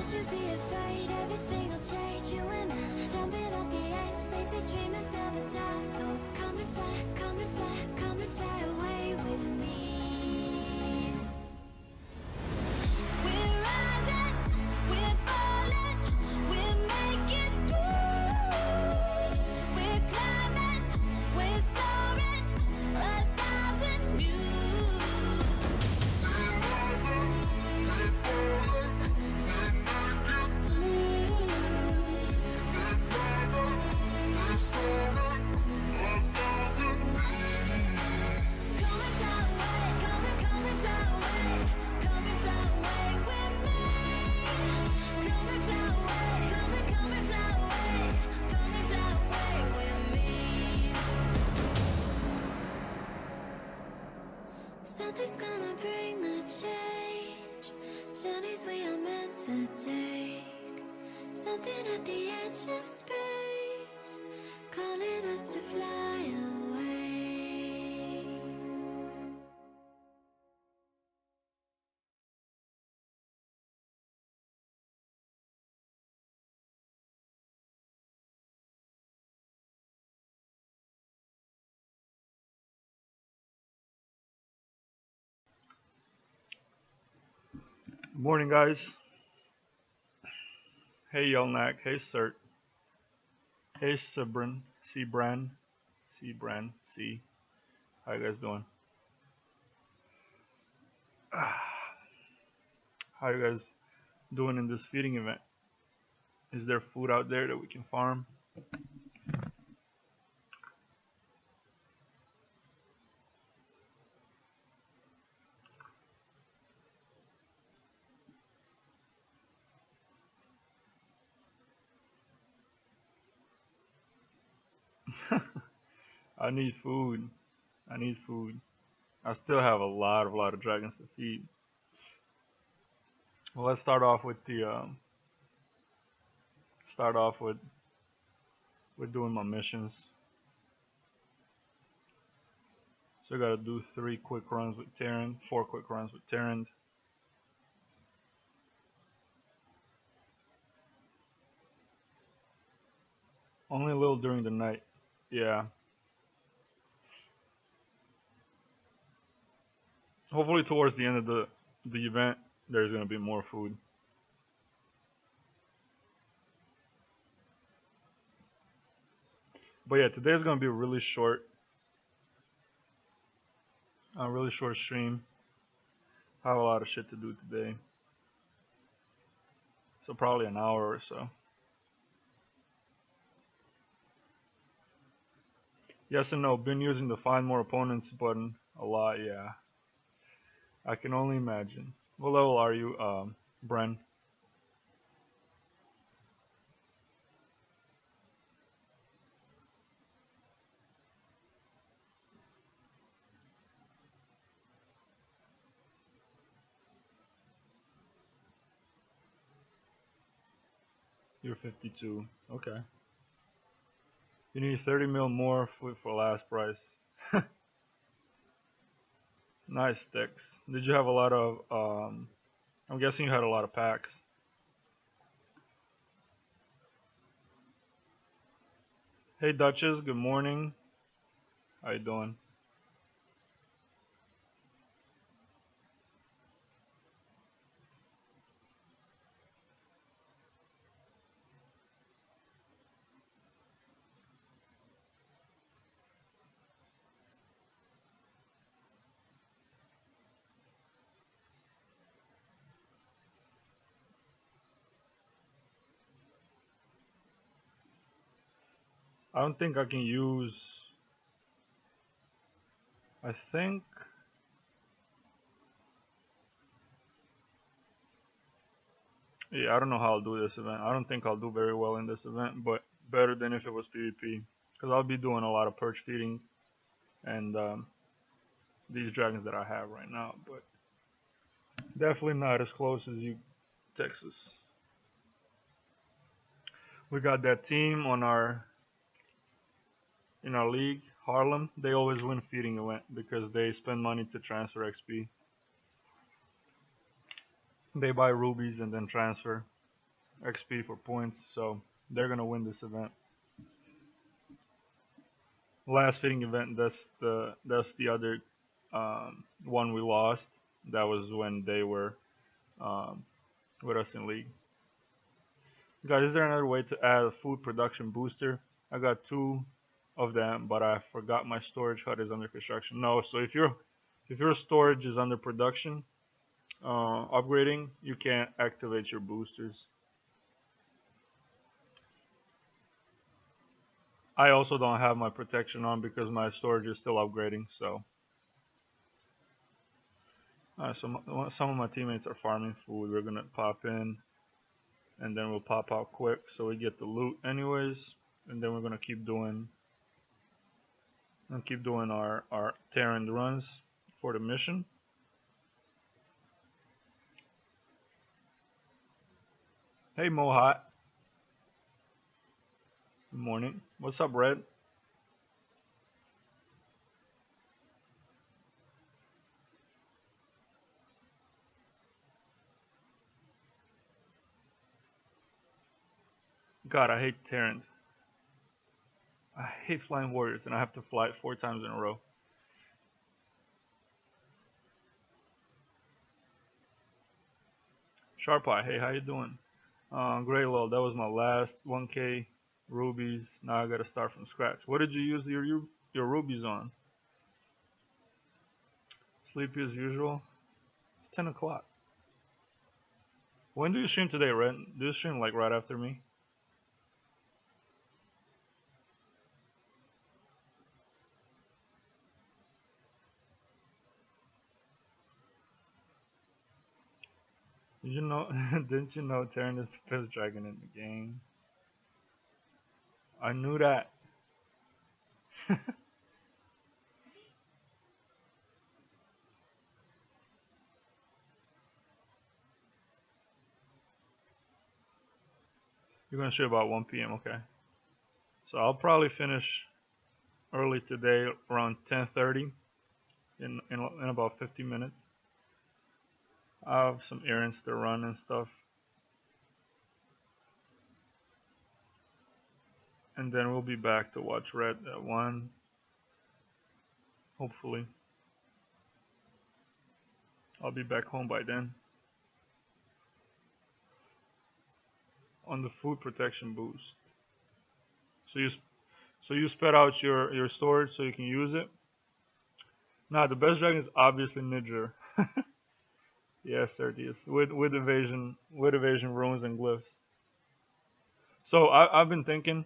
should be afraid, everything will change. You and I, jumping off the edge. They say dreamers never die. So come and fly, come and fly, come and fly away with me. We're rising, we're falling, we're making through. We're climbing, we're soaring, 1,000 views. We're rising, we're falling, we're making through. We're climbing, we're soaring, 1,000 views. Come and fly away, come and fly away, come and fly away with me. Come and fly away, come and fly away, come and fly away with me. Something's gonna bring the change, journeys we are meant to take. Something at the edge of space, calling us to fly away. Morning, guys. Hey, Yelnak. Hey, Cert. Hey, Cbran. Cbran. Cbran. C. How you guys doing? How you guys doing in this feeding event? Is there food out there that we can farm? I need food. I need food. I still have a lot of dragons to feed. Well, let's start off with with doing my missions. So I gotta do 3 quick runs with Terran, 4 quick runs with Terran. Only a little during the night. Yeah. Hopefully towards the end of the event, there's gonna be more food. But yeah, today's gonna be a really short stream. I have a lot of shit to do today. So probably an hour or so. Yes and no, been using the find more opponents button a lot, yeah. I can only imagine. What level are you, Bren? You're 52. Okay. You need 30 mil more for last price. Nice sticks. Did you have a lot of, I'm guessing you had a lot of packs. Hey Duchess, good morning. How you doing? I don't think I can use, I think, yeah, I don't know how I'll do this event. I don't think I'll do very well in this event, but better than if it was PvP. Because I'll be doing a lot of perch feeding and these dragons that I have right now, but definitely not as close as you, Texas. We got that team on in our league, Harlem. They always win feeding event because they spend money to transfer XP. They buy rubies and then transfer. XP for points, so they're gonna win this event. Last fitting event, that's the other one we lost. That was when they were um, with us in league. Guys, is there another way to add a food production booster? I got two of them, but I forgot my storage hut is under construction. No, so if your storage is under production, upgrading, you can't activate your boosters. I also don't have my protection on because my storage is still upgrading. So, some of my teammates are farming food. We're gonna pop in, and then we'll pop out quick so we get the loot anyways. And then we're gonna keep doing our Terran runs for the mission. Hey Mohat, good morning. What's up, Red? God, I hate Terrans. I hate flying warriors, and I have to fly it 4 times in a row. Sharp Eye, hey, how you doing? Greylow, that was my last 1K rubies. Now I gotta start from scratch. What did you use your rubies on? Sleepy as usual. It's 10 o'clock. When do you stream today, Red? Do you stream like right after me? Did you know? Didn't you know Terran is the best dragon in the game? I knew that. You're gonna stream about 1 p.m. Okay. So I'll probably finish early today, around 10:30, in about 50 minutes. I have some errands to run and stuff, and then we'll be back to watch Red at 1. Hopefully, I'll be back home by then. On the food protection boost. So you spread out your storage so you can use it. Nah, the best dragon is obviously Niger. Yes, Certius. With evasion runes and glyphs. So I've been thinking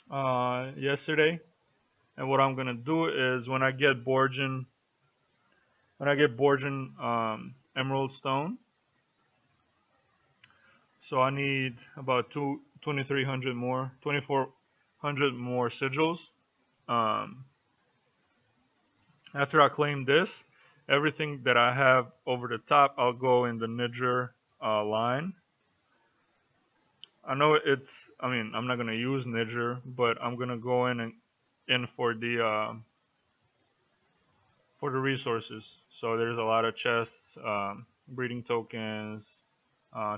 yesterday, and what I'm gonna do is when I get Borgian Emerald Stone. So I need about 2,300 more, 2,400 more sigils. Um, After I claim this, everything that I have over the top, I'll go in the Niger line. I know I'm not gonna use Niger, but I'm gonna go in for the resources. So there's a lot of chests, breeding tokens,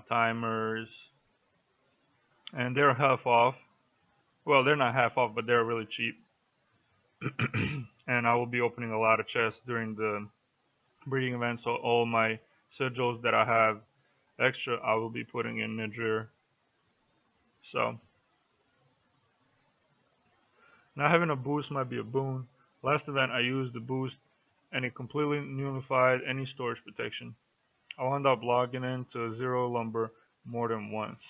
timers, and they're half off. Well, they're not half off, but they're really cheap. And I will be opening a lot of chests during the breeding event. So all my sigils that I have extra, I will be putting in Niger. So not having a boost might be a boon. Last event I used the boost and it completely nullified any storage protection. I wound up logging into Zero Lumber more than once.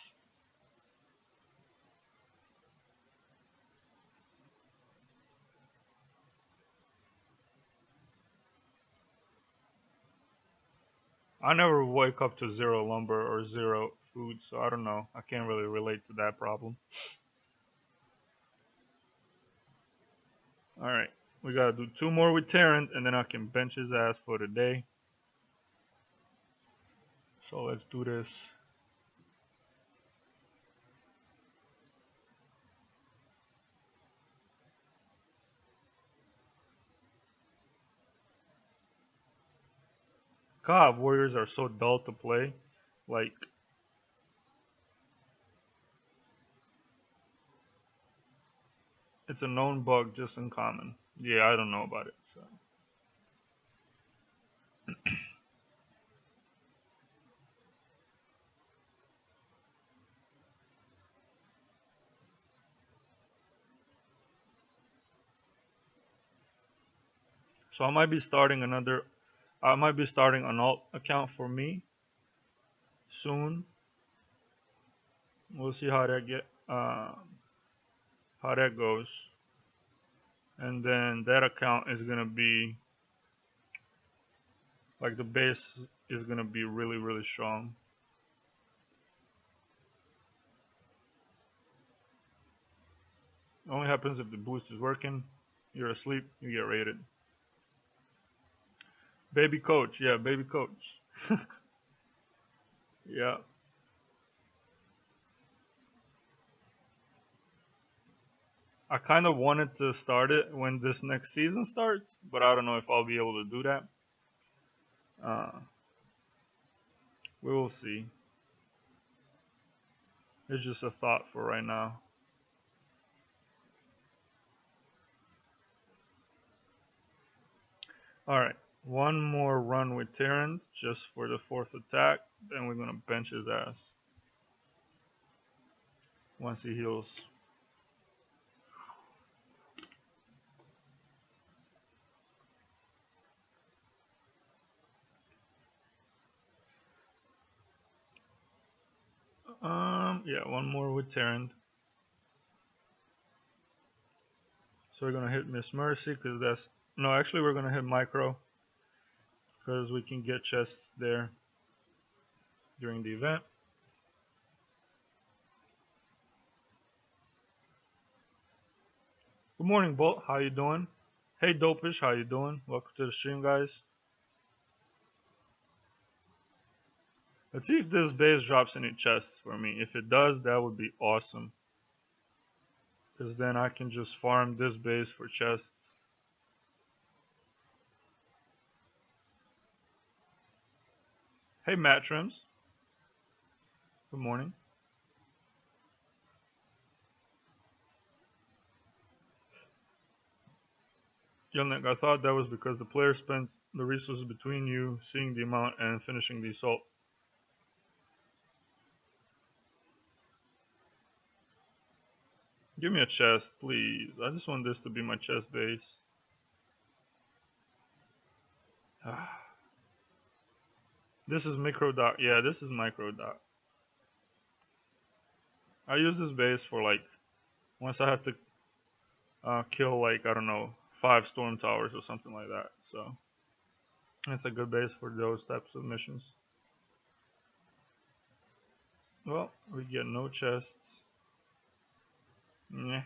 I never wake up to Zero Lumber or Zero Food, so I don't know. I can't really relate to that problem. Alright, we gotta do 2 more with Terran, and then I can bench his ass for the day. So let's do this. God, warriors are so dull to play. Like, It's a known bug, just uncommon. Yeah, I don't know about it. So I might be starting another. I might be starting an alt account for me soon. We'll see how that goes. And then that account is gonna be like the base is gonna be really strong. It only happens if the boost is working. You're asleep, you get raided. Baby coach, yeah, baby coach. Yeah. I kind of wanted to start it when this next season starts, but I don't know if I'll be able to do that. Uh, we will see. It's just a thought for right now. Alright, one more run with Tyrant just for the fourth attack, then we're gonna bench his ass once he heals. Yeah, one more with Tyrant. So we're gonna hit Miss Mercy because that's no, actually we're gonna hit Micro because we can get chests there during the event. Good morning, Bolt. How you doing? Hey, Dopish. How you doing? Welcome to the stream, guys. Let's see if this base drops any chests for me. If it does, that would be awesome. Because then I can just farm this base for chests. Hey, Matt Trims. Good morning. Yelnik, I thought that was because the player spends the resources between you seeing the amount and finishing the assault. Give me a chest, please. I just want this to be my chest base. This is micro dot. Yeah, this is micro dot. I use this base for like once I have to kill like I don't know 5 storm towers or something like that. So it's a good base for those types of missions. Well, we get no chests. Meh.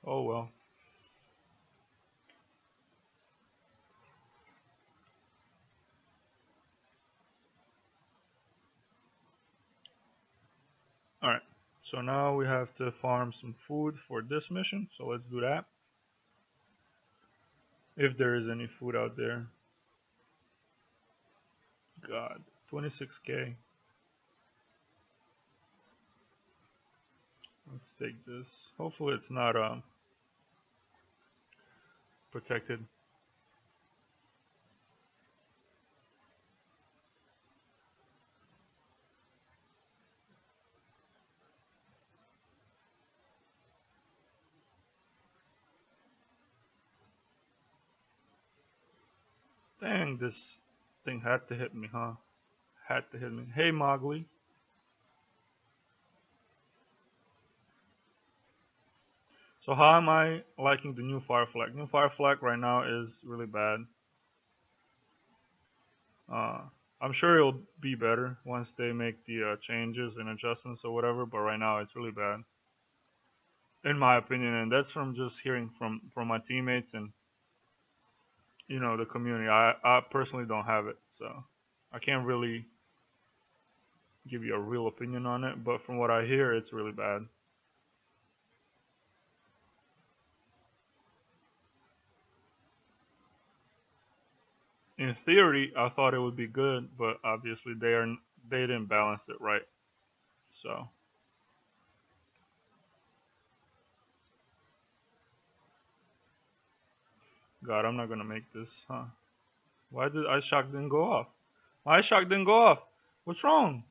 Oh well. Alright, so now we have to farm some food for this mission, so let's do that. If there is any food out there. God, 26k. Let's take this. Hopefully it's not protected. Dang, this thing had to hit me, huh? Had to hit me. Hey, Mowgli. So how am I liking the new fire flag? New fire flag right now is really bad. I'm sure it'll be better once they make the changes and adjustments or whatever, but right now it's really bad, in my opinion, and that's from just hearing from my teammates and the community. I personally don't have it, so I can't really give you a real opinion on it, but from what I hear, it's really bad. In theory, I thought it would be good, but obviously they didn't balance it right. So God, I'm not gonna make this, huh? Why did Ice Shock didn't go off? My Ice Shock didn't go off. What's wrong?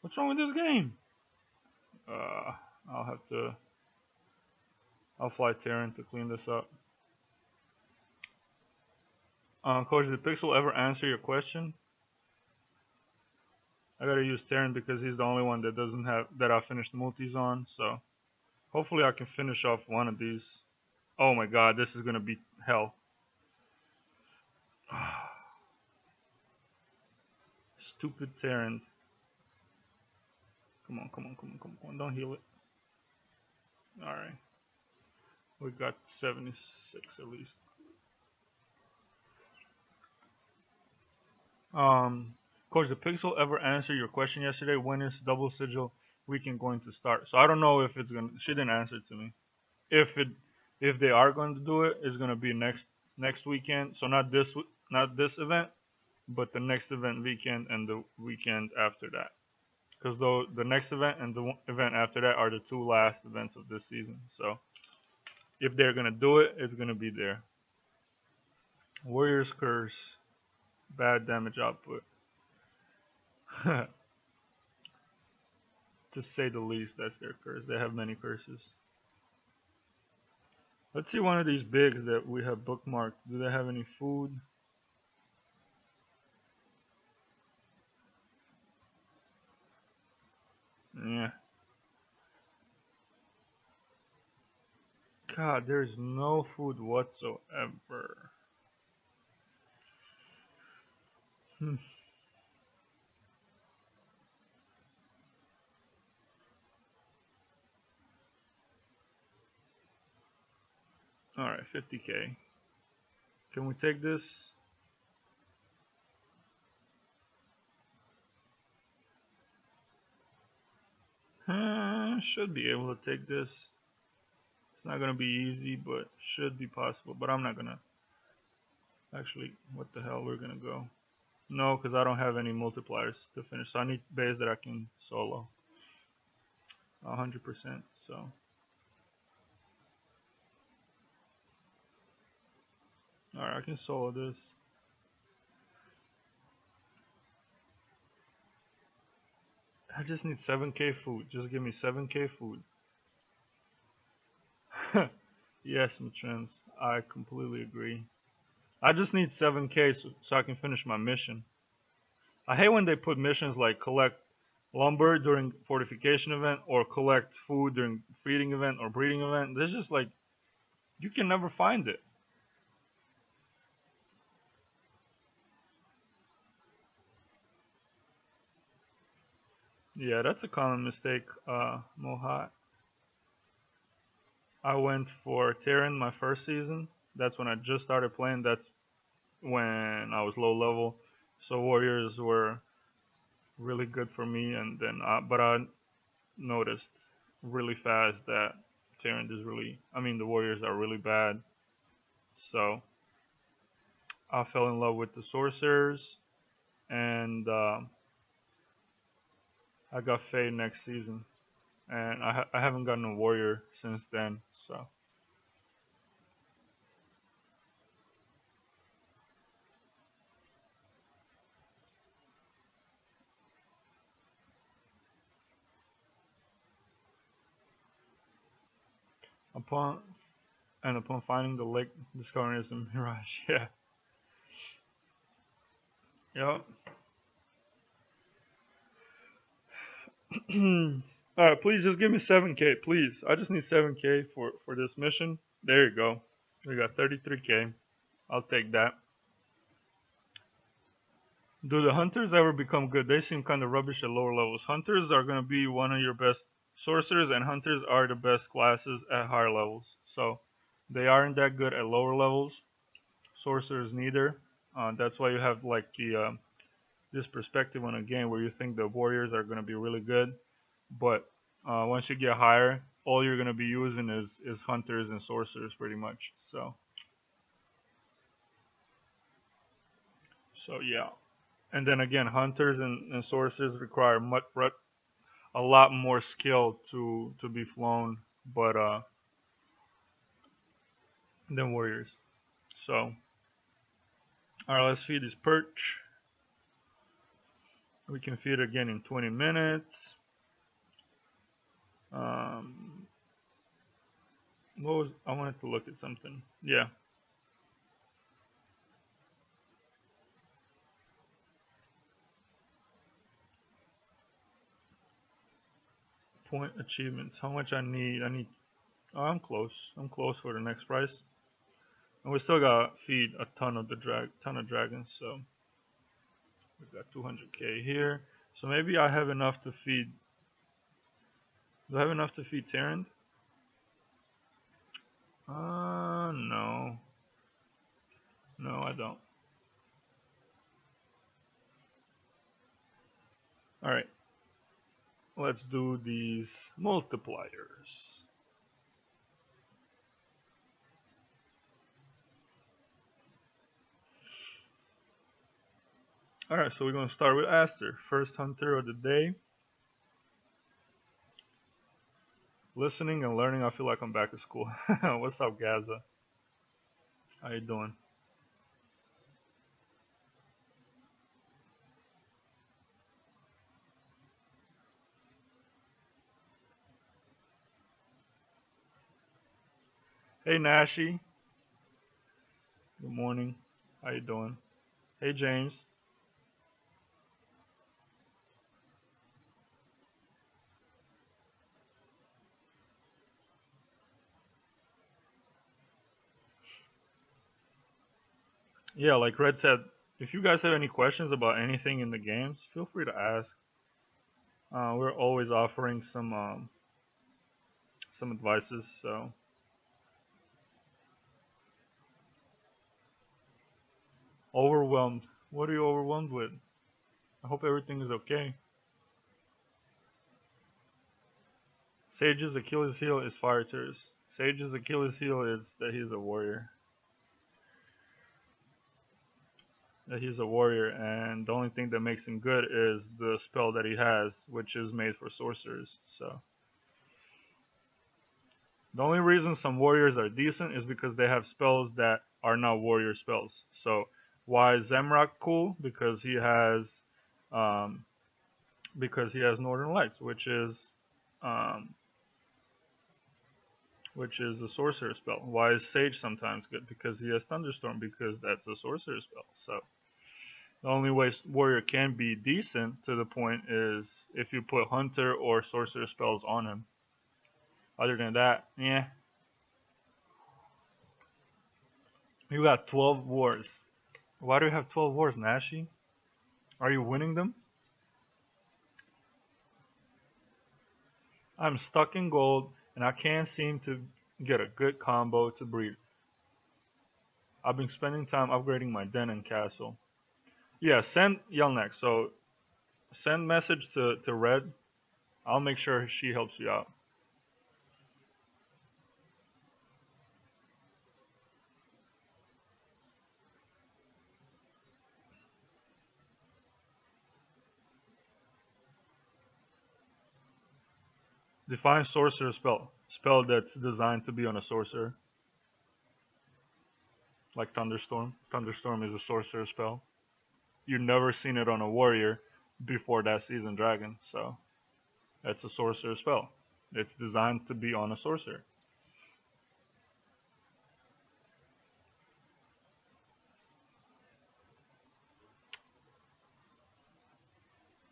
What's wrong with this game? Uh, I'll have to. I'll fly Terran to clean this up. Coach, did Pixel ever answer your question? I gotta use Terran because he's the only one that doesn't have that I finished multis on. So hopefully I can finish off one of these. Oh my God, this is gonna be hell. Stupid Terran. Come on, come on, come on, come on. Don't heal it. Alright. We got 76 at least. Coach, did Pixel ever answer your question yesterday? When is Double Sigil weekend going to start? So I don't know if it's gonna. She didn't answer to me. If they are going to do it, it's gonna be next weekend. So not this event, but the next event weekend and the weekend after that. Because though the next event and the event after that are the two last events of this season. So if they're gonna do it, it's gonna be there. Warriors Curse, bad damage output. To say the least, that's their curse. They have many curses. Let's see one of these bigs that we have bookmarked. Do they have any food? Yeah. God, there's no food whatsoever. Hmm. Alright, 50k. Can we take this? Should be able to take this. It's not gonna be easy, but should be possible. But I'm not gonna. Actually, what the hell? We're gonna go. No, because I don't have any multipliers to finish. So I need base that I can solo. 100%. So. Alright, I can solo this. I just need 7k food. Just give me 7k food. Yes, Matrins, I completely agree. I just need 7k so I can finish my mission. I hate when they put missions like collect lumber during fortification event or collect food during feeding event or breeding event. There's just like, you can never find it. Yeah, that's a common mistake, Mohat. I went for Terran my first season. That's when I just started playing. That's when I was low level. So warriors were really good for me, and then but I noticed really fast that Terran is really, I mean, the warriors are really bad. So I fell in love with the sorcerers, and I got Fae next season, and I haven't gotten a warrior since then. So upon upon finding the lake, discovering it's a mirage. Yeah. Yep. Alright, please just give me 7k, please. I just need 7k for this mission. There you go. We got 33k. I'll take that. Do the hunters ever become good? They seem kind of rubbish at lower levels. Hunters are going to be one of your best sorcerers, and hunters are the best classes at higher levels. So they aren't that good at lower levels. Sorcerers neither. That's why you have like the this perspective on a game where you think the warriors are going to be really good, but once you get higher, all you're going to be using is hunters and sorcerers pretty much. So yeah. And then again, hunters and sorcerers require a lot more skill to be flown, but than warriors. So, alright, let's feed this perch. We can feed again in 20 minutes. I wanted to look at something. Yeah. Point achievements. How much I need? Oh, I'm close. I'm close for the next price. And we still got feed a ton of dragons. So we got 200k here. So maybe I have enough to feed. Do I have enough to feed Terran? No. No, I don't. Alright. Let's do these multipliers. Alright, so we're going to start with Aster. First hunter of the day. Listening and learning, I feel like I'm back at school. What's up, Gaza? How you doing? Hey, Nashi. Good morning. How you doing? Hey, James. Yeah, like Red said, if you guys have any questions about anything in the games, feel free to ask. We're always offering some advices. So overwhelmed. What are you overwhelmed with? I hope everything is okay. Sage's Achilles heel is fire tears. Sage's Achilles heel is that he's a warrior. That he's a warrior, and the only thing that makes him good is the spell that he has, which is made for sorcerers. So the only reason some warriors are decent is because they have spells that are not warrior spells. So why is Zemrak cool? Because he has Northern Lights, which is a sorcerer spell. Why is Sage sometimes good? Because he has Thunderstorm, because that's a sorcerer spell. So the only way warrior can be decent to the point is if you put hunter or sorcerer spells on him. Other than that, yeah. You got 12 wars. Why do you have 12 wars, Nashi? Are you winning them? I'm stuck in gold and I can't seem to get a good combo to breed. I've been spending time upgrading my den and castle. Yeah, send Yelnek. So send message to Red. I'll make sure she helps you out. Define sorcerer spell. Spell that's designed to be on a sorcerer. Like Thunderstorm. Thunderstorm is a sorcerer spell. You've never seen it on a warrior before that season dragon, so that's a sorcerer spell. It's designed to be on a sorcerer.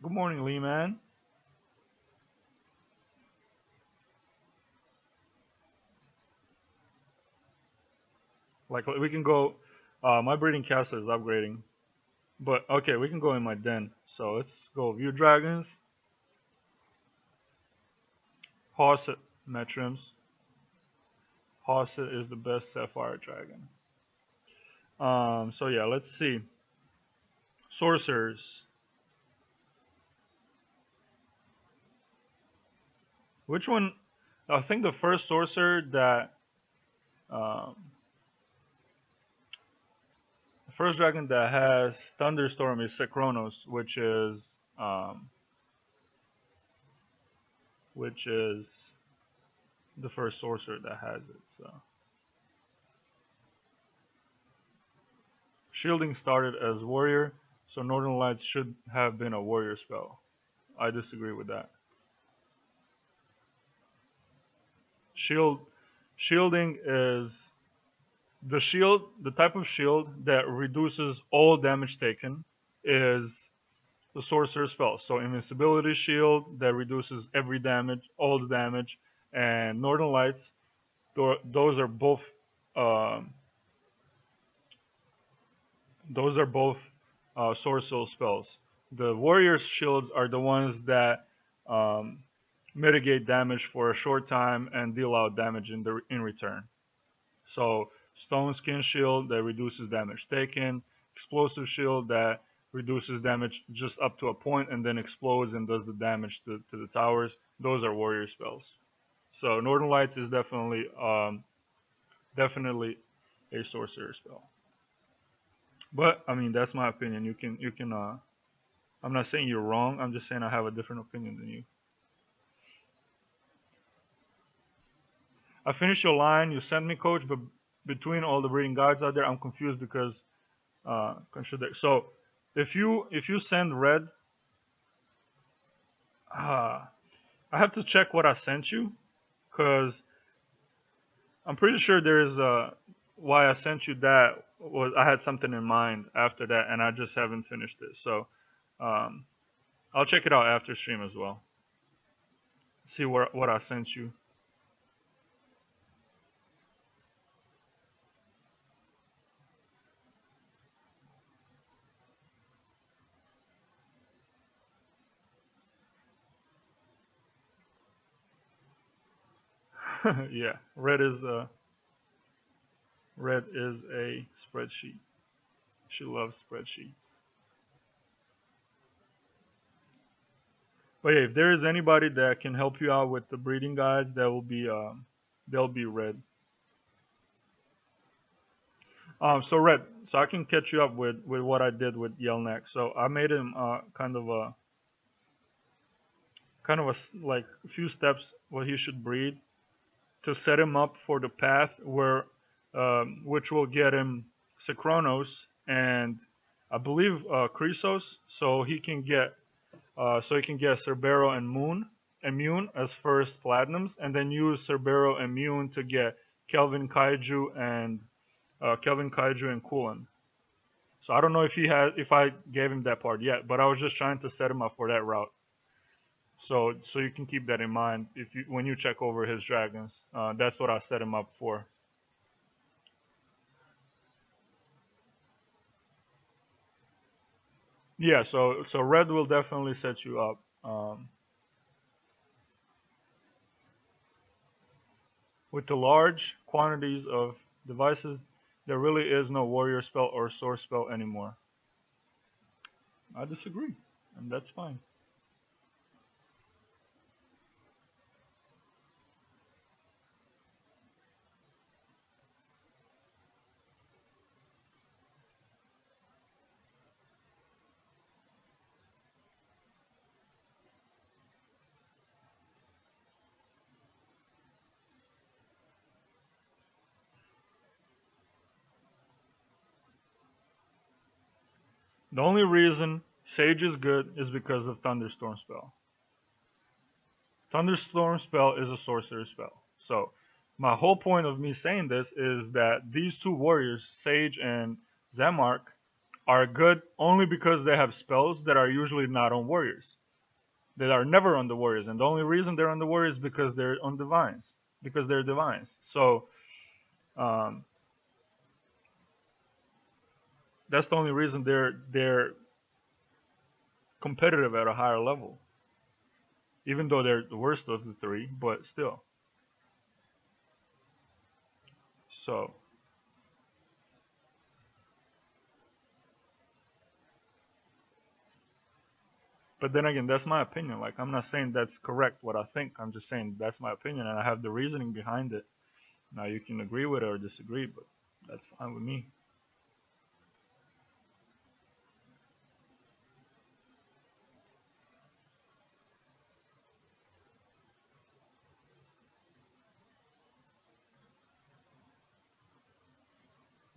Good morning, Lee man. Like we can go. My breeding castle is upgrading, but okay, we can go in my den. So let's go view dragons. Hosset Metrims. Hosset is the best sapphire dragon. So yeah, let's see. Sorcerers. Which one? I think the first sorcerer that um, the first dragon that has Thunderstorm is Sekronos, which is the first sorcerer that has it. So Shielding started as warrior, so Northern Lights should have been a warrior spell. I disagree with that. Shielding is the type of shield that reduces all damage taken is the sorcerer spell. So invincibility shield that reduces every damage, all the damage, and Northern Lights, those are both um, sorcerer spells. The warrior's shields are the ones that um, mitigate damage for a short time and deal out damage in return. So stone skin shield that reduces damage taken, explosive shield that reduces damage just up to a point and then explodes and does the damage to the towers. Those are warrior spells. So Northern Lights is definitely a sorcerer spell. But I mean that's my opinion. You can I'm not saying you're wrong. I'm just saying I have a different opinion than you. I finished your line you sent me, coach, but between all the breeding guides out there, I'm confused because contradict. So if you send red, uh, I have to check what I sent you because I'm pretty sure there is a why I sent you that was I had something in mind after that and I just haven't finished it. So um, I'll check it out after stream as well. See what I sent you. Yeah, red is a spreadsheet. She loves spreadsheets. But yeah, if there is anybody that can help you out with the breeding guides, they'll be red. So red, so I can catch you up with what I did with Yelnak. So I made him like a few steps what he should breed to set him up for the path where which will get him Synchronos and I believe Chrysos, so he can get Cerbero and Immune as first platinums, and then use Cerbero Immune to get Kelvin Kaiju and Kulan. So I don't know if I gave him that part yet, but I was just trying to set him up for that route. So you can keep that in mind when you check over his dragons. That's what I set him up for. Yeah, so red will definitely set you up. With the large quantities of devices, there really is no warrior spell or source spell anymore. I disagree, and that's fine. The only reason Sage is good is because of Thunderstorm spell. Thunderstorm spell is a sorcerer spell. So my whole point of me saying this is that these two warriors, Sage and Zamark, are good only because they have spells that are usually not on warriors. That are never on the warriors, and the only reason they're on the warriors is because they're on divines. Because they're divines. So um, that's the only reason they're competitive at a higher level. Even though they're the worst of the three, but still. So but then again, that's my opinion. Like I'm not saying that's correct what I think. I'm just saying that's my opinion and I have the reasoning behind it. Now you can agree with it or disagree, but that's fine with me.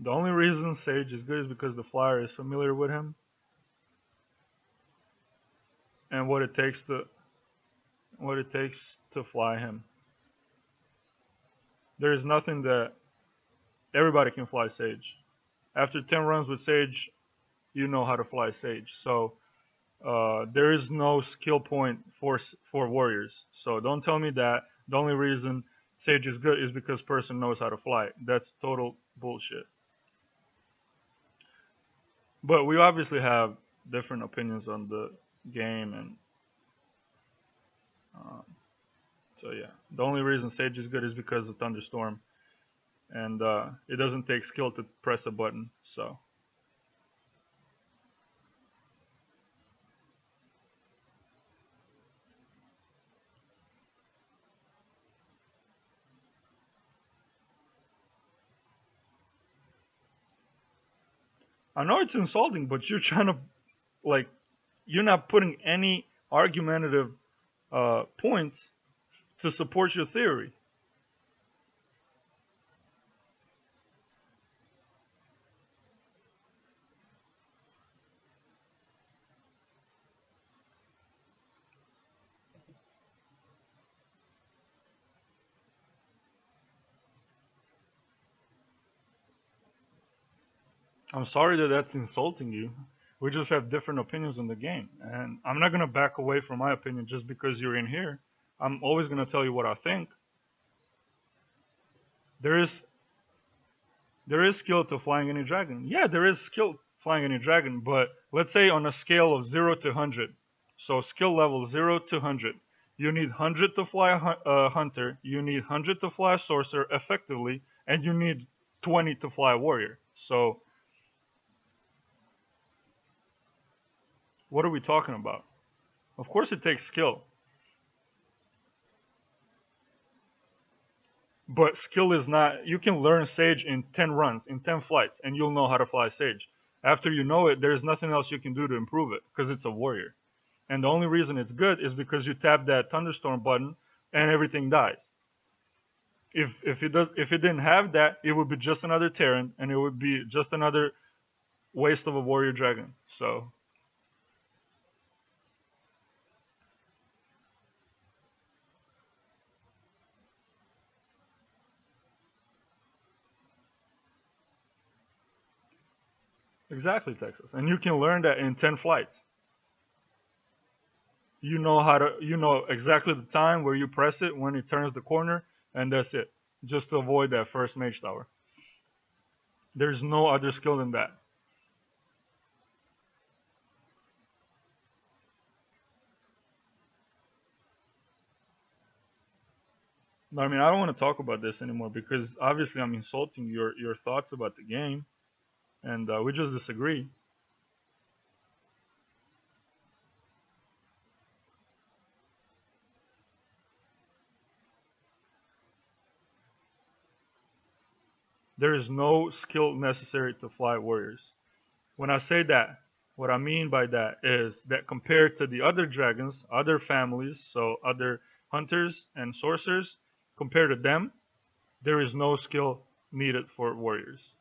The only reason Sage is good is because the flyer is familiar with him and what it takes to fly him. There is nothing that everybody can fly Sage. After 10 runs with Sage, you know how to fly Sage. So there is no skill point for warriors. So don't tell me that the only reason Sage is good is because person knows how to fly. That's total bullshit. But we obviously have different opinions on the game, and um, so yeah, the only reason Sage is good is because of Thunderstorm, and it doesn't take skill to press a button. So I know it's insulting, but you're trying to like you're not putting any argumentative points to support your theory. I'm sorry that that's insulting you. We just have different opinions on the game, and I'm not gonna back away from my opinion just because you're in here. I'm always gonna tell you what I think. There is there is skill to flying any dragon. Yeah, there is skill flying any dragon, but let's say on a scale of 0 to 100. So skill level 0 to 100. You need 100 to fly a hunter, you need 100 to fly a sorcerer effectively, and you need 20 to fly a warrior. So what are we talking about? Of course it takes skill. But skill is not. You can learn Sage in 10 runs, in 10 flights, and you'll know how to fly Sage. After you know it, there's nothing else you can do to improve it because it's a warrior. And the only reason it's good is because you tap that thunderstorm button and everything dies. If it didn't have that, it would be just another Terran and it would be just another waste of a warrior dragon. So exactly, Texas. And you can learn that in 10 flights. You know exactly the time where you press it when it turns the corner, and that's it. Just to avoid that first mage tower. There's no other skill than that. I mean, I don't want to talk about this anymore because obviously I'm insulting your thoughts about the game, and we just disagree. There is no skill necessary to fly warriors. When I say that, what I mean by that is that compared to the other dragons, other families, so other hunters and sorcerers, compared to them, there is no skill needed for warriors.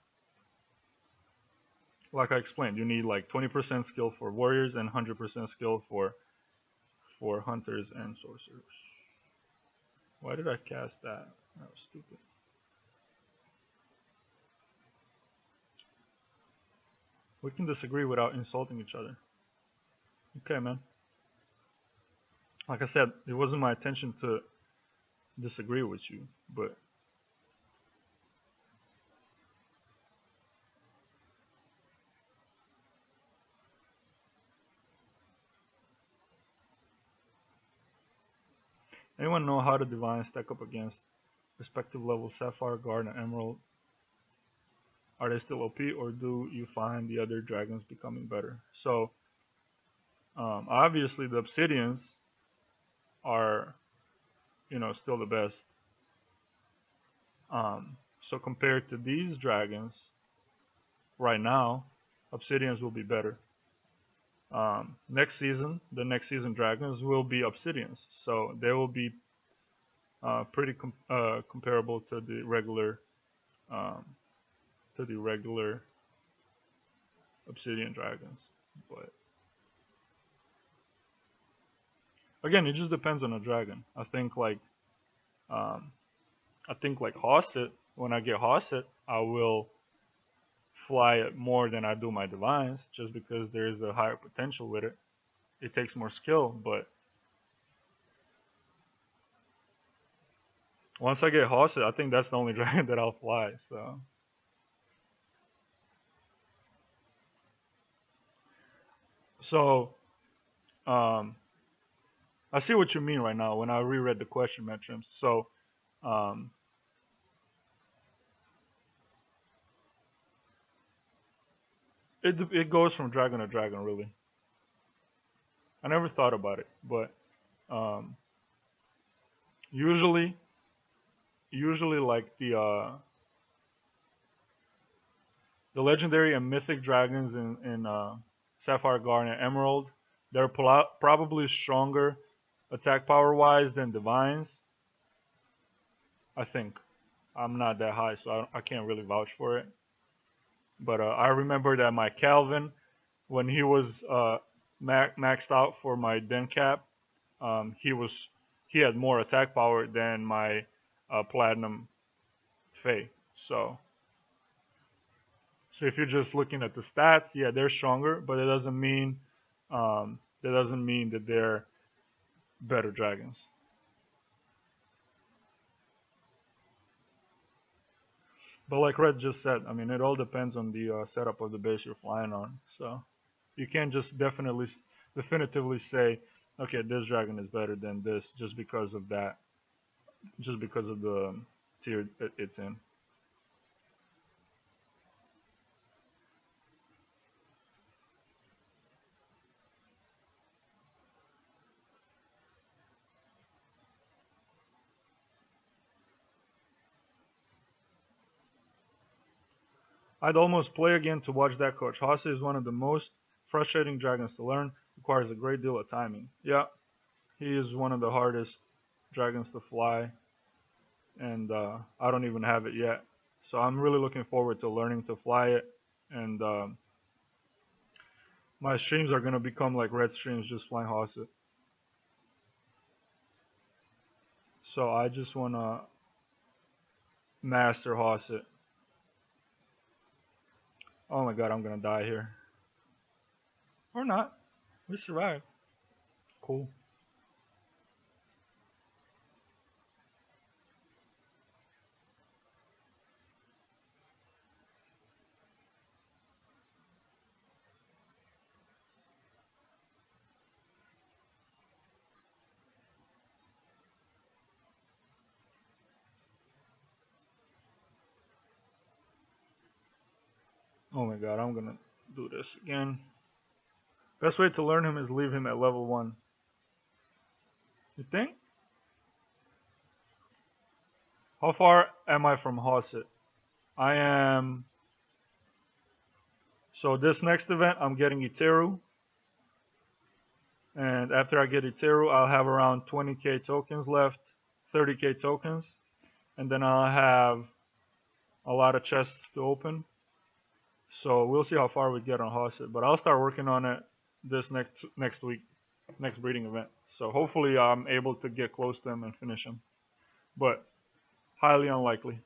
Like I explained, you need like 20% skill for warriors and 100% skill for hunters and sorcerers. Why did I cast that? That was stupid. We can disagree without insulting each other. Okay, man. Like I said, it wasn't my intention to disagree with you, but anyone know how the divine stack up against respective levels Sapphire, Guard, and Emerald? Are they still OP, or do you find the other dragons becoming better? So, obviously the Obsidians are, still the best. So compared to these dragons, right now, Obsidians will be better. The next season dragons will be Obsidians, so they will be pretty comparable to the regular to the regular obsidian dragons. But again, it just depends on the dragon. Um, I think like Hosset, when I get Hosset, I will fly it more than I do my divines, just because there is a higher potential with it. It takes more skill, but once I get Hosset, I think that's the only dragon that I'll fly. So um, I see what you mean right now when I reread the question, Metrims. So um, it goes from dragon to dragon, really. I never thought about it, but um, usually, usually like the legendary and mythic dragons in Sapphire, Garnet, Emerald, they're probably stronger attack power wise than divines. I think I'm not that high, so I can't really vouch for it. But I remember that my Calvin, when he was maxed out for my Den Cap, he had more attack power than my Platinum Fae. So if you're just looking at the stats, yeah, they're stronger, but it doesn't mean that they're better dragons. But like Red just said, I mean, it all depends on the setup of the base you're flying on. So you can't just definitively say, okay, this dragon is better than this just because of that, just because of the tier it's in. I'd almost play again to watch that coach. Hase is one of the most frustrating dragons to learn. Requires a great deal of timing. Yeah, he is one of the hardest dragons to fly, and I don't even have it yet. So I'm really looking forward to learning to fly it, and my streams are gonna become like Red streams, just flying Hase. So I just wanna master Hase. Oh my god, I'm gonna die here. Or not. We survived. Cool. Oh my god, I'm gonna do this again. Best way to learn him is leave him at level 1. You think? How far am I from Hosset? I am... So this next event, I'm getting Iteru. And after I get Iteru, I'll have around 20k tokens left. 30k tokens. And then I'll have a lot of chests to open. So we'll see how far we get on Hosset. But I'll start working on it this next week. Next breeding event. So hopefully I'm able to get close to him and finish him. But highly unlikely.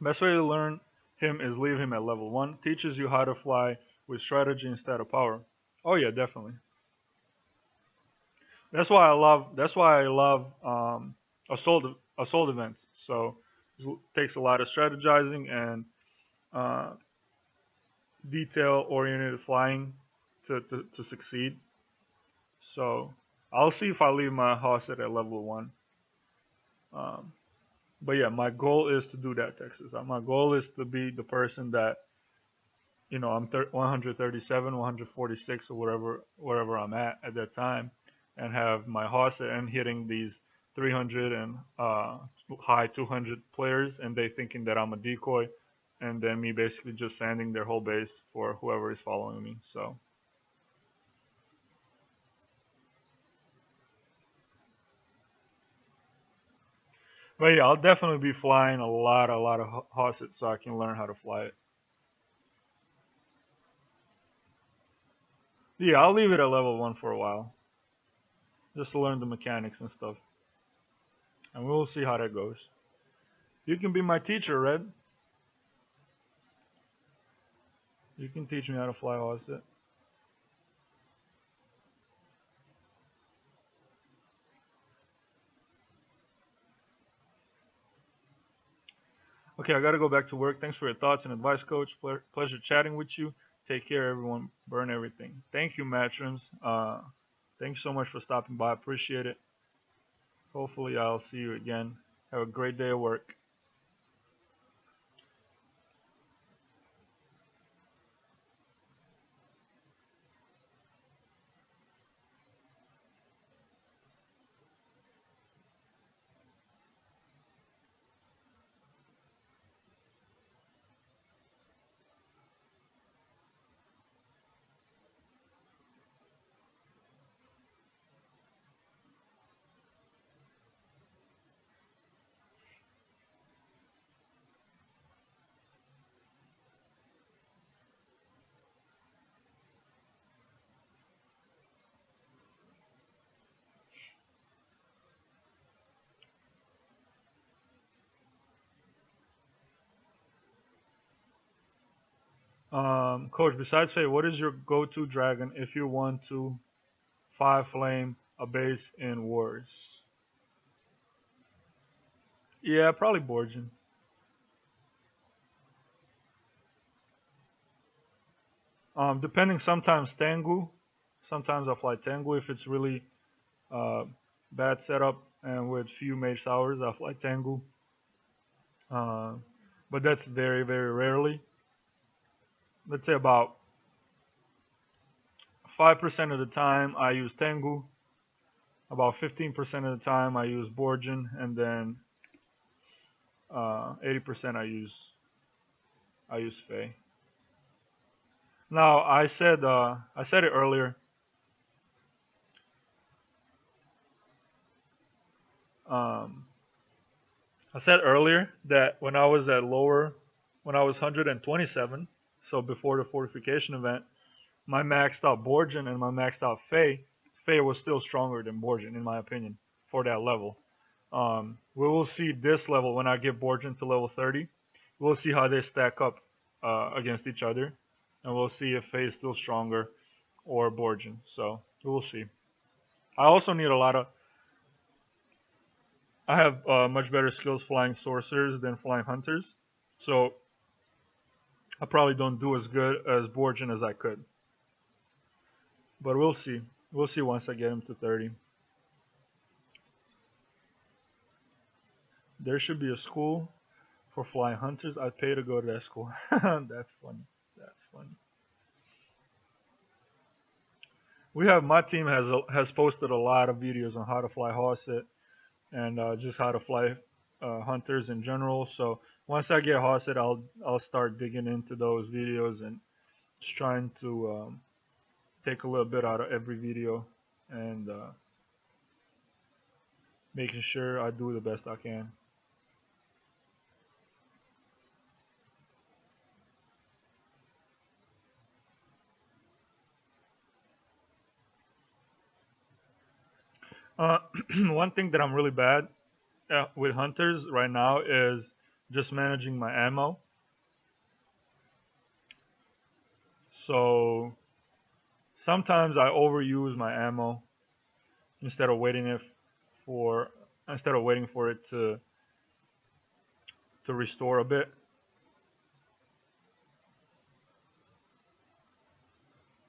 Best way to learn him is leave him at level 1. Teaches you how to fly with strategy instead of power. Oh yeah, definitely. That's why I love assault events. So it takes a lot of strategizing and detail oriented flying to succeed. So I'll see if I leave my Hosset at level 1. But yeah, my goal is to do that, Texas. My goal is to be the person that, you know, I'm 137, 146, or wherever I'm at that time, and have my Hosset and hitting these 300 and high 200 players, and they thinking that I'm a decoy, and then me basically just sanding their whole base for whoever is following me. So But yeah, I'll definitely be flying a lot of Hosset so I can learn how to fly it. Yeah, I'll leave it at level 1 for a while, just to learn the mechanics and stuff. And we'll see how that goes. You can be my teacher, Red. You can teach me how to fly Hosset. Okay, I gotta go back to work. Thanks for your thoughts and advice, Coach. Pleasure chatting with you. Take care, everyone. Burn everything. Thank you, Matrons. Thanks so much for stopping by. Appreciate it. Hopefully, I'll see you again. Have a great day at work. Coach, besides Faye, what is your go-to dragon if you want to 5 flame a base in wars? Yeah, probably Borgin. Depending, sometimes Tengu. Sometimes I fly Tengu if it's really uh, bad setup and with few mage towers, I fly Tengu. Uh, but that's very, very rarely. Let's say about 5% of the time I use Tengu. About 15% of the time I use Borgin, and then 80% I use Fey. Now I said it earlier. Um, I said earlier that when I was 127, so before the fortification event, my maxed out Borgin and my maxed out Fey. Fey was still stronger than Borgin in my opinion for that level. We will see this level when I get Borgin to level 30. We'll see how they stack up against each other, and we'll see if Fey is still stronger or Borgin. So we'll see. I also need a lot of. I have much better skills flying sorcerers than flying hunters, so I probably don't do as good as Borgin as I could. But we'll see. We'll see once I get him to 30. There should be a school for flying hunters. I'd pay to go to that school. That's funny. That's funny. We have my team has posted a lot of videos on how to fly Hosset and just how to fly hunters in general. So once I get Hosset, I'll start digging into those videos and just trying to take a little bit out of every video and making sure I do the best I can. Uh, one thing that I'm really bad with hunters right now is just managing my ammo. So sometimes I overuse my ammo instead of waiting if for instead of waiting for it to restore a bit.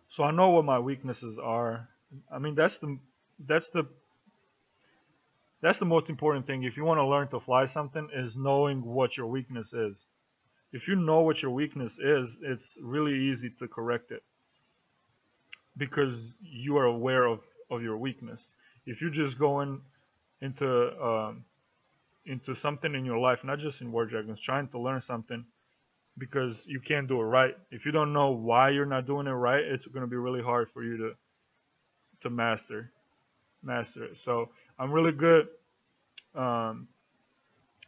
So I know what my weaknesses are. I mean that's the that's the most important thing if you want to learn to fly something is knowing what your weakness is. If you know what your weakness is, it's really easy to correct it because you are aware of your weakness. If you just go into something in your life, not just in War Dragons, trying to learn something because you can't do it right. If you don't know why you're not doing it right, it's going to be really hard for you to master it. So I'm really good. Um,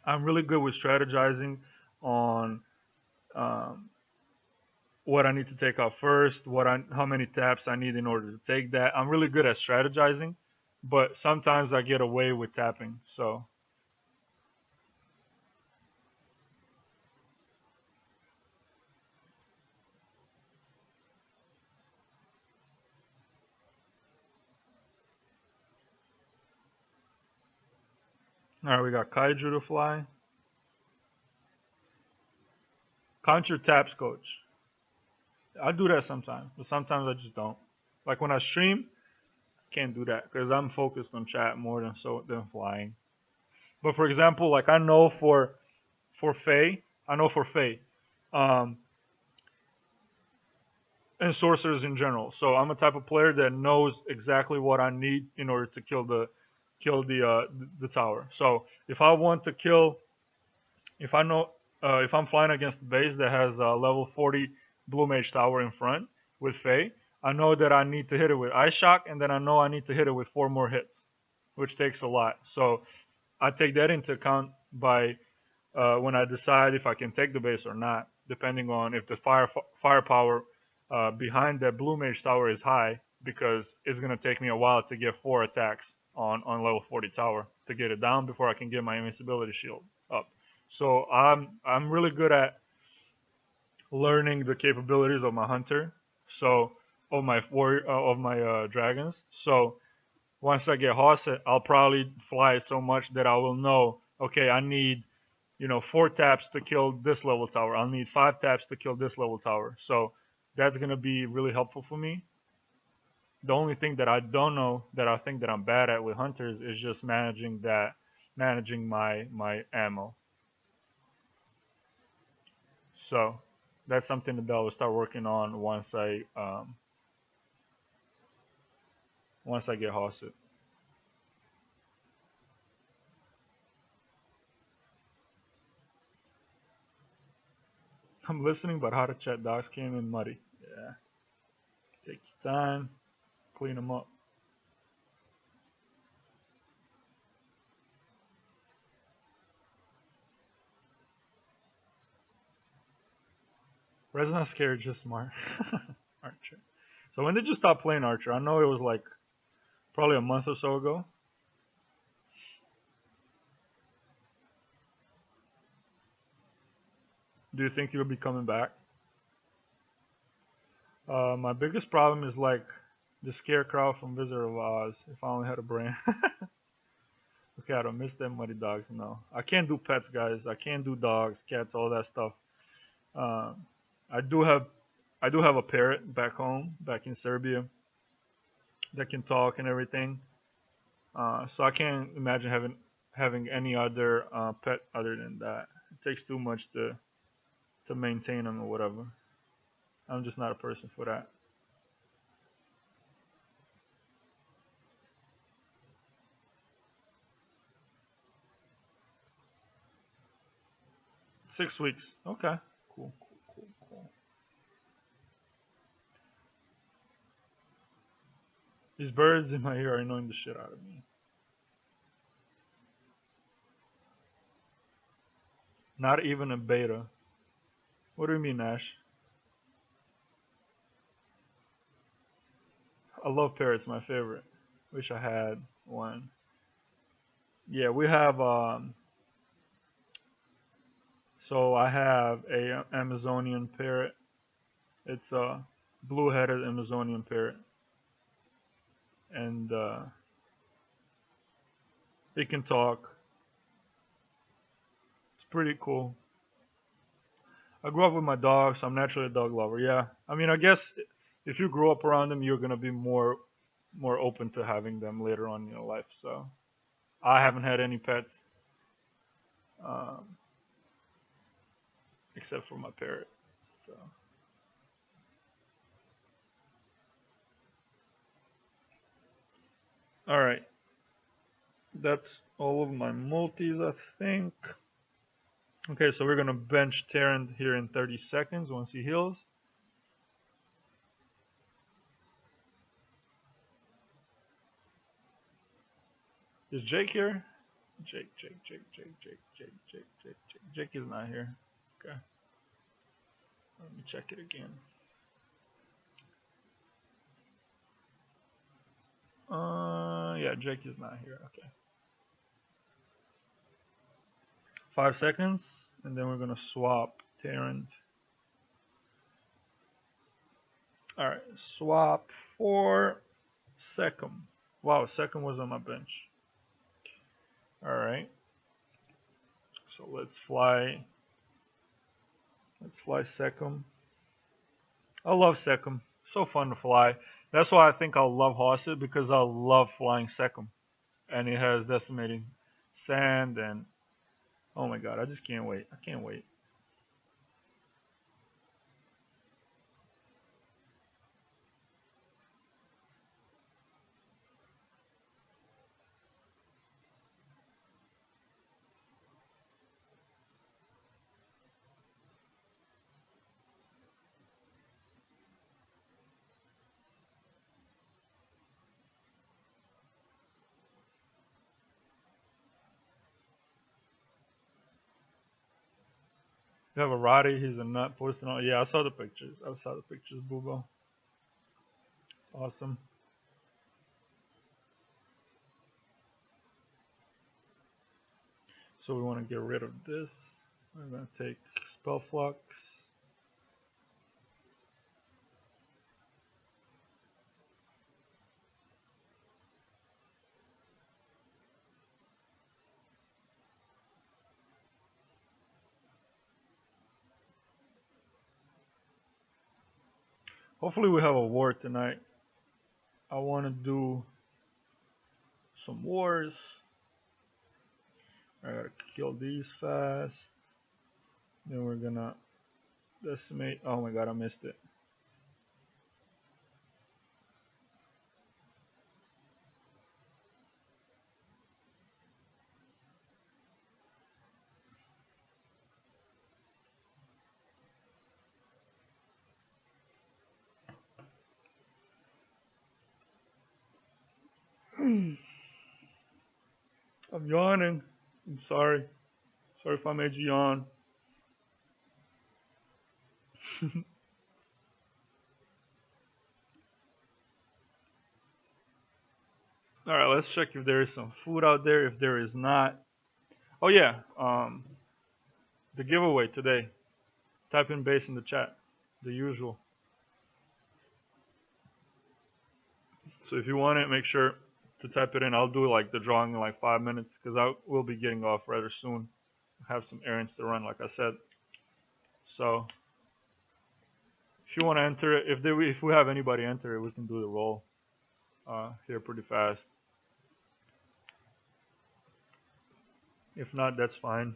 I'm really good with strategizing on um, what I need to take out first, how many taps I need in order to take that. I'm really good at strategizing, but sometimes I get away with tapping. So, all right, we got Kaiju to fly. Count your taps, coach. I do that sometimes, but sometimes I just don't. Like when I stream, I can't do that because I'm focused on chat more than flying. But for example, like I know for Faye, I know for Faye, um, and sorcerers in general. So I'm a type of player that knows exactly what I need in order to kill the tower. So if I want to kill, if I know if I'm flying against a base that has a level 40 blue mage tower in front with Faye, I know that I need to hit it with Ice Shock, and then I know I need to hit it with 4 more hits, which takes a lot. So I take that into account by when I decide if I can take the base or not, depending on if the firepower behind that blue mage tower is high, because it's gonna take me a while to get 4 attacks on level 40 tower to get it down before I can get my invincibility shield up. So I'm really good at learning the capabilities of my hunter, so of my dragons. So once I get Hosset, I'll probably fly it so much that I will know, okay, I need 4 taps to kill this level tower. I'll need 5 taps to kill this level tower. So that's gonna be really helpful for me. The only thing that I don't know that I think that I'm bad at with hunters is just managing my ammo. So that's something that I'll start working on once I get Hosset. I'm listening, but how to chat dogs came in muddy. Yeah, take your time, clean them up. Red's not scared, just smart. Archer. So when did you stop playing Archer? I know it was like probably a month or so ago. Do you think you'll be coming back? My biggest problem is like the scarecrow from Wizard of Oz. If I only had a brain. Okay, I don't miss them muddy dogs. No, I can't do pets, guys. I can't do dogs, cats, all that stuff. Um, I do have, I do have a parrot back home, back in Serbia, that can talk and everything. So I can't imagine having any other pet other than that. It takes too much to maintain them or whatever. I'm just not a person for that. 6 weeks. Okay. Cool. Cool. Cool. Cool. These birds in my ear are annoying the shit out of me. Not even a beta. What do you mean, Ash? I love parrots. My favorite. Wish I had one. Yeah, we have. So I have a Amazonian parrot. It's a blue-headed Amazonian parrot, and it can talk. It's pretty cool. I grew up with my dog, so I'm naturally a dog lover. Yeah, I mean, I guess if you grow up around them, you're gonna be more open to having them later on in your life. So I haven't had any pets um, except for my parrot. So all right, that's all of my multis, I think. Okay, so we're gonna bench Terran here in 30 seconds once he heals. Is Jake here? Jake is not here. Okay. Let me check it again. Yeah, Jake is not here. Okay. 5 seconds, and then we're gonna swap Tarrant. Alright, swap for Secom. Wow, Secom was on my bench. Alright. So let's fly Secom. I love Secom. So fun to fly. That's why I think I'll love Hosset, because I love flying Secom. And it has decimating sand and oh my god, I just can't wait. I can't wait. You have a Roddy, he's a nut posting on. Yeah, I saw the pictures. Boobo. It's awesome. So we want to get rid of this. We're going to take Spell Flux. Hopefully we have a war tonight. I want to do some wars. I gotta kill these fast. Then we're gonna decimate. Oh my god, I missed it. I'm yawning. I'm sorry. Sorry if I made you yawn. Alright, let's check if there is some food out there. If there is not. Oh yeah, the giveaway today. Type in base in the chat. The usual. So if you want it, make sure to type it in. I'll do like the drawing in like 5 minutes because I will be getting off rather soon. I have some errands to run, like I said. So if you want to enter it, if we have anybody enter it, we can do the roll here pretty fast. If not, that's fine.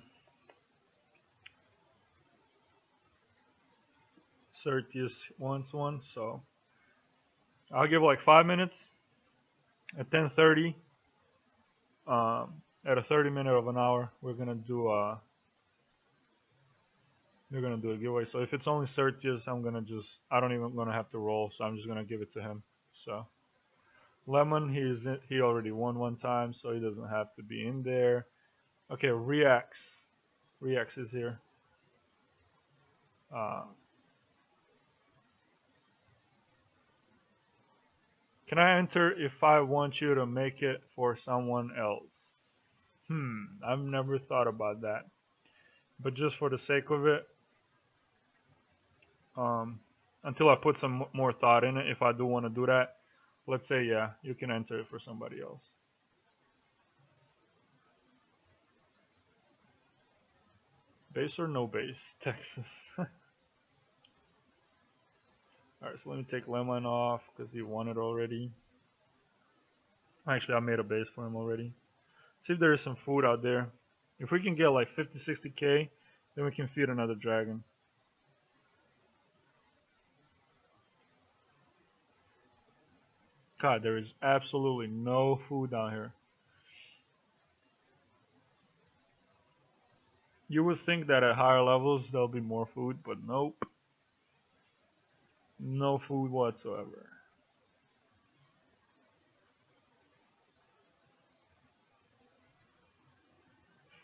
Certius wants one, so I'll give like 5 minutes. At 10:30, at a 30-minute of an hour, we're gonna do a giveaway. So if it's only Certius, I don't even gonna have to roll, so I'm just gonna give it to him. So Lemon, he already won one time, so he doesn't have to be in there. Okay, Reax is here. Can I enter if I want you to make it for someone else? I've never thought about that. But just for the sake of it, until I put some more thought in it, if I do want to do that, let's say, yeah, you can enter it for somebody else. Base or no base? Texas. Alright, so let me take Lemon off because he won it already. Actually, I made a base for him already. See if there is some food out there. If we can get like 50, 60k, then we can feed another dragon. God, there is absolutely no food down here. You would think that at higher levels there'll be more food, but nope. No food whatsoever.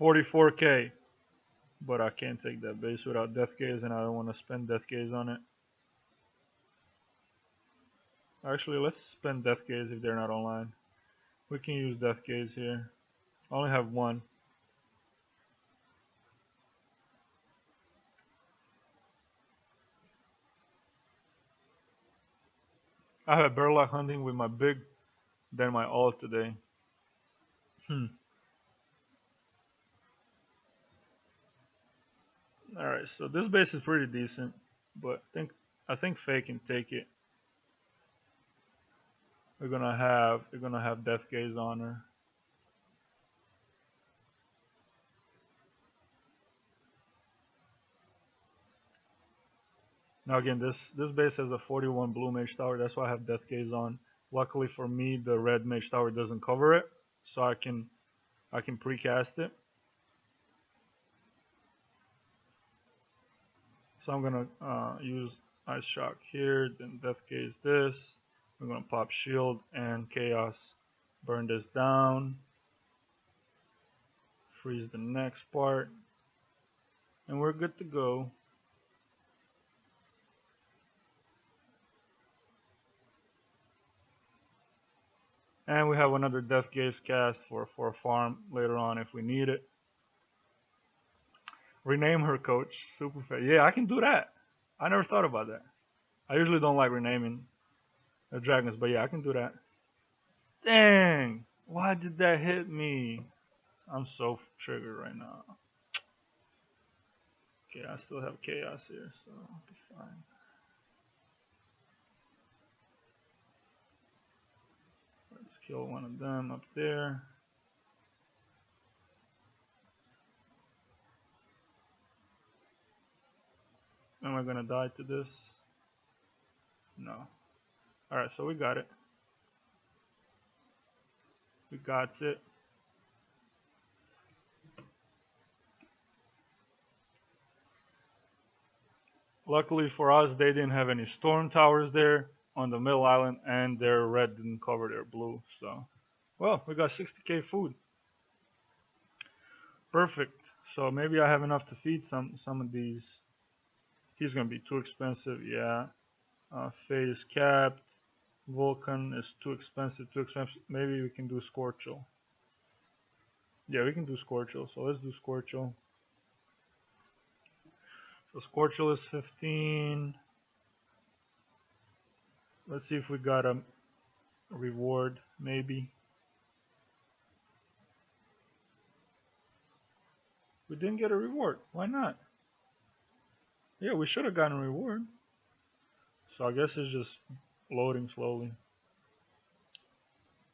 44k. But I can't take that base without death gaze, and I don't want to spend death gaze on it. Actually, let's spend death gaze if they're not online. We can use death gaze here. I only have one. I have better luck hunting with my big than my alt today. Alright, so this base is pretty decent, but I think Faye can take it. We're gonna have death gaze on her. Now again, this base has a 41 blue mage tower, that's why I have death gaze on. Luckily for me, the red mage tower doesn't cover it, so I can precast it. So I'm gonna use Ice Shock here, then Death Gaze this. We're gonna pop Shield and Chaos, burn this down, freeze the next part, and we're good to go. And we have another Death Gaze cast for a farm later on if we need it. Rename her coach, Super Fair. Yeah, I can do that. I never thought about that. I usually don't like renaming the dragons, but yeah, I can do that. Dang! Why did that hit me? I'm so triggered right now. Okay, I still have chaos here, so I'll be fine. Let's kill one of them up there. Am I gonna die to this? No. Alright, so we got it. We got it. Luckily for us, they didn't have any storm towers there on the middle island, and their red didn't cover their blue. So, well, we got 60k food. Perfect. So maybe I have enough to feed some of these. He's gonna be too expensive. Yeah. Faye is capped. Vulcan is too expensive. Maybe we can do Scorcho. Yeah, we can do Scorcho. So let's do Scorcho. So Scorcho is 15. Let's see if we got a reward, maybe. We didn't get a reward. Why not? Yeah, we should have gotten a reward. So I guess it's just loading slowly.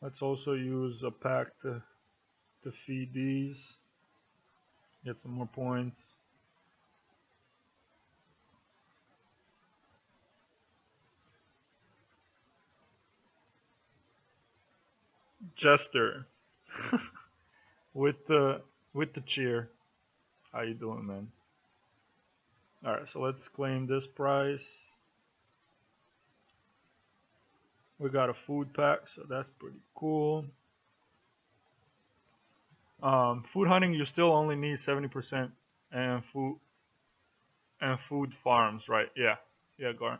Let's also use a pack to feed these. Get some more points. Jester. with the cheer. How you doing, man? Alright, so let's claim this price. We got a food pack, so that's pretty cool. Food hunting, you still only need 70% and food farms, right? Yeah, Garn.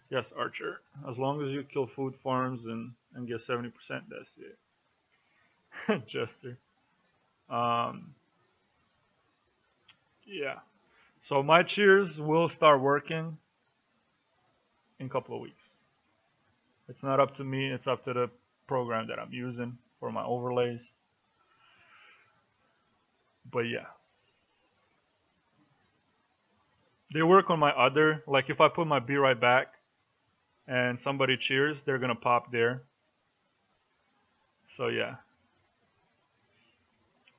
Yes, Archer. As long as you kill food farms and get 70%, that's it. Jester. Yeah. So my cheers will start working in a couple of weeks. It's not up to me, it's up to the program that I'm using for my overlays. But yeah. They work on my other, like if I put my Be Right Back and somebody cheers, they're gonna pop there. So yeah.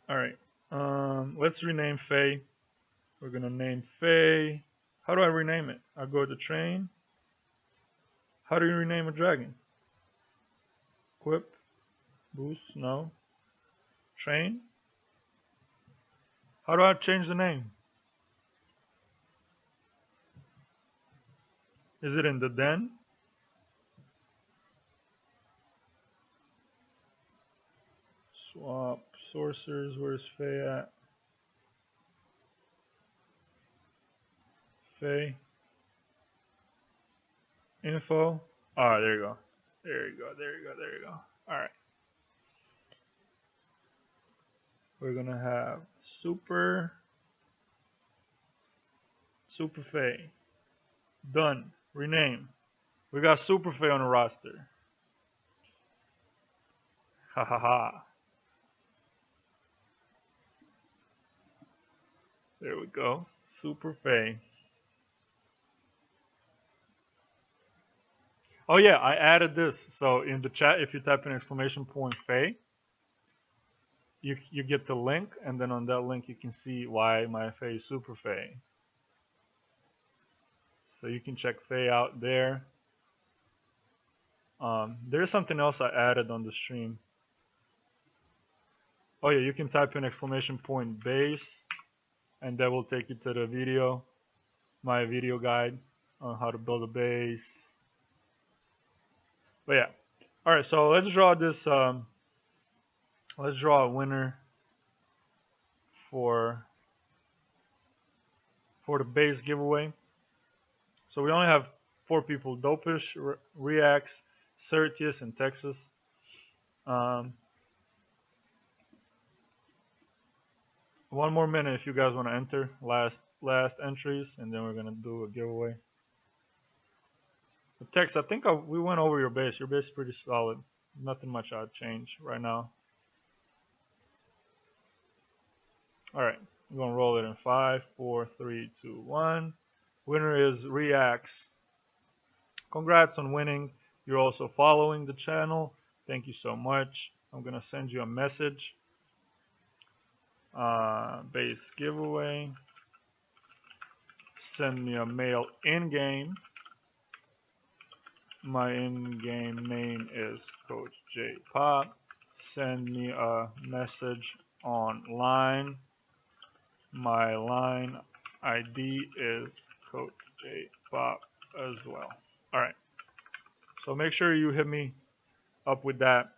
Alright. Let's rename Faye. We're gonna name Faye. How do I rename it? I go to train. How do you rename a dragon? Equip. Boost. No. Train. How do I change the name? Is it in the den? Swap. Sorcerers. Where's Faye at? Faye. Info. Alright, there you go. There you go, there you go, there you go. Alright. We're gonna have Super Faye. Done. Rename. We got Super Faye on the roster. Ha ha ha. There we go. Super Faye. Oh yeah, I added this. So in the chat, if you type in exclamation point Faye, you get the link, and then on that link you can see why my Faye is Super Faye. So you can check Faye out there. There's something else I added on the stream. Oh yeah, you can type in exclamation point base, and that will take you to the video, my video guide on how to build a base. But yeah, all right. So let's draw this. Let's draw a winner for the base giveaway. So we only have 4 people: Dopish, Reax, Sertius, and Texas. One more minute if you guys want to enter last entries, and then we're gonna do a giveaway. But Tex, I think we went over your base. Your base is pretty solid. Nothing much I'd change right now. All right, we're gonna roll it in 5, 4, 3, 2, 1. Winner is Reax. Congrats on winning. You're also following the channel. Thank you so much. I'm gonna send you a message. Base giveaway. Send me a mail in-game. My in-game name is Coach J Pop. Send me a message online. My line ID is Coach J Pop as well. All right. So make sure you hit me up with that.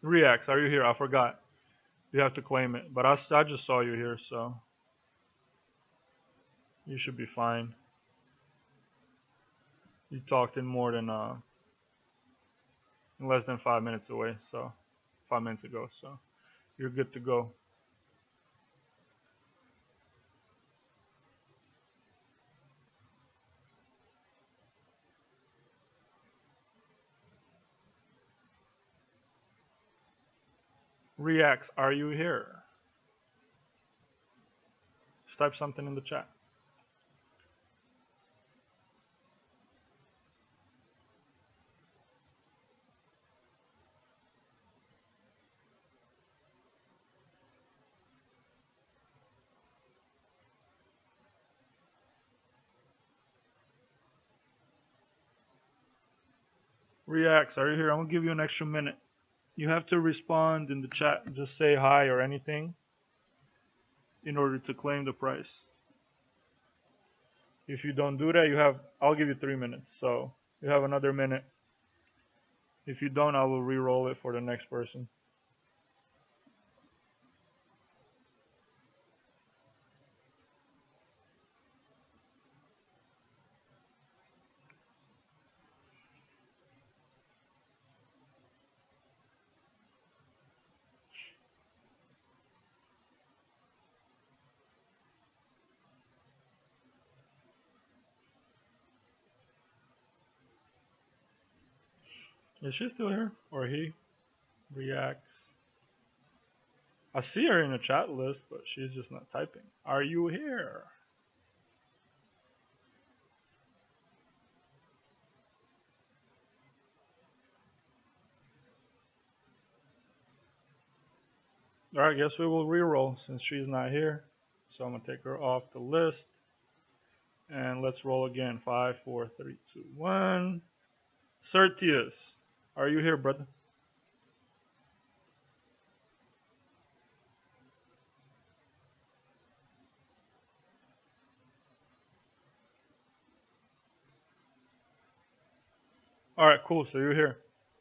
Reax, are you here? I forgot. You have to claim it, but I just saw you here, so you should be fine. You talked in more than less than 5 minutes away, so 5 minutes ago, so you're good to go. Reax, are you here? Just type something in the chat. Reax, are you here? I'm gonna give you an extra minute. You have to respond in the chat. Just say hi or anything in order to claim the prize. If you don't do that, I'll give you 3 minutes. So you have another minute. If you don't, I will re-roll it for the next person. Is she still here? Or he? Reacts. I see her in the chat list, but she's just not typing. Are you here? Alright, guess we will re-roll since she's not here. So I'm gonna take her off the list. And let's roll again. 5, 4, 3, 2, 1. Sertius, are you here, brother? Alright, cool. So you're here.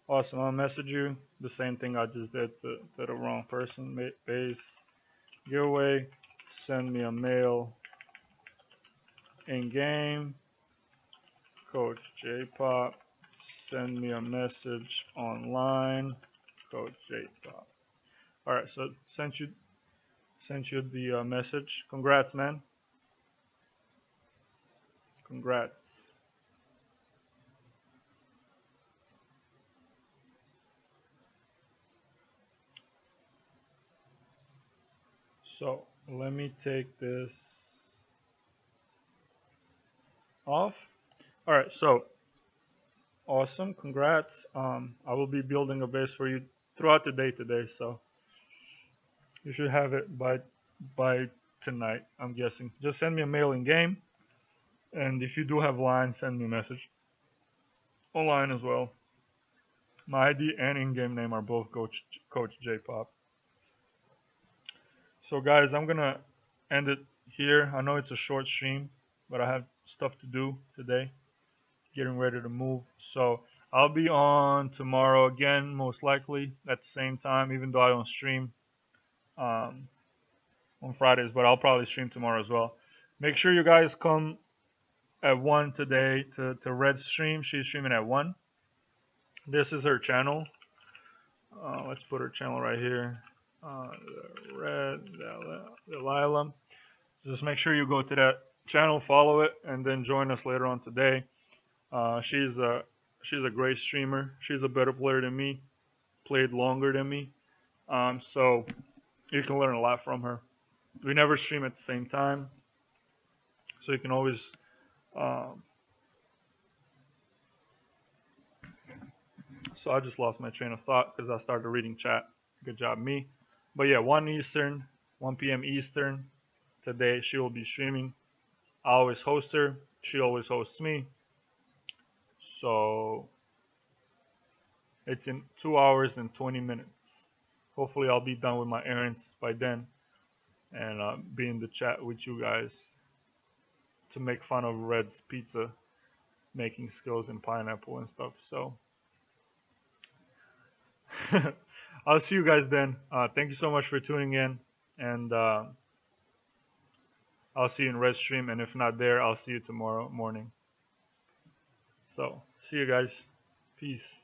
Awesome. I'll message you the same thing I just did to the wrong person. Base giveaway. Send me a mail in game. Coach J-Pop. Send me a message online. Coach J-Pop. All right, so sent you the message. Congrats, man. Congrats. So let me take this off. All right, so awesome. Congrats. I will be building a base for you throughout the day today, so you should have it by tonight, I'm guessing. Just send me a mail in game, and if you do have line, send me a message online as well. My ID and in-game name are both Coach J-Pop. So guys, I'm gonna end it here. I know it's a short stream, but I have stuff to do today, getting ready to move. So I'll be on tomorrow again, most likely at the same time, even though I don't stream on Fridays, but I'll probably stream tomorrow as well. Make sure you guys come at 1 today to Red's stream. She's streaming at 1. This is her channel. Let's put her channel right here. Red Delilah. Just make sure you go to that channel, follow it, and then join us later on today. She's a great streamer. She's a better player than me. Played longer than me. So you can learn a lot from her. We never stream at the same time, so you can always so I just lost my train of thought because I started reading chat. Good job, me. But yeah, 1 Eastern, 1 p.m. Eastern today. She will be streaming. I always host her. She always hosts me. So it's in 2 hours and 20 minutes. Hopefully I'll be done with my errands by then and be in the chat with you guys to make fun of Red's pizza making skills and pineapple and stuff. So I'll see you guys then. Thank you so much for tuning in, and I'll see you in Red Stream, and if not there, I'll see you tomorrow morning. So, see you guys. Peace.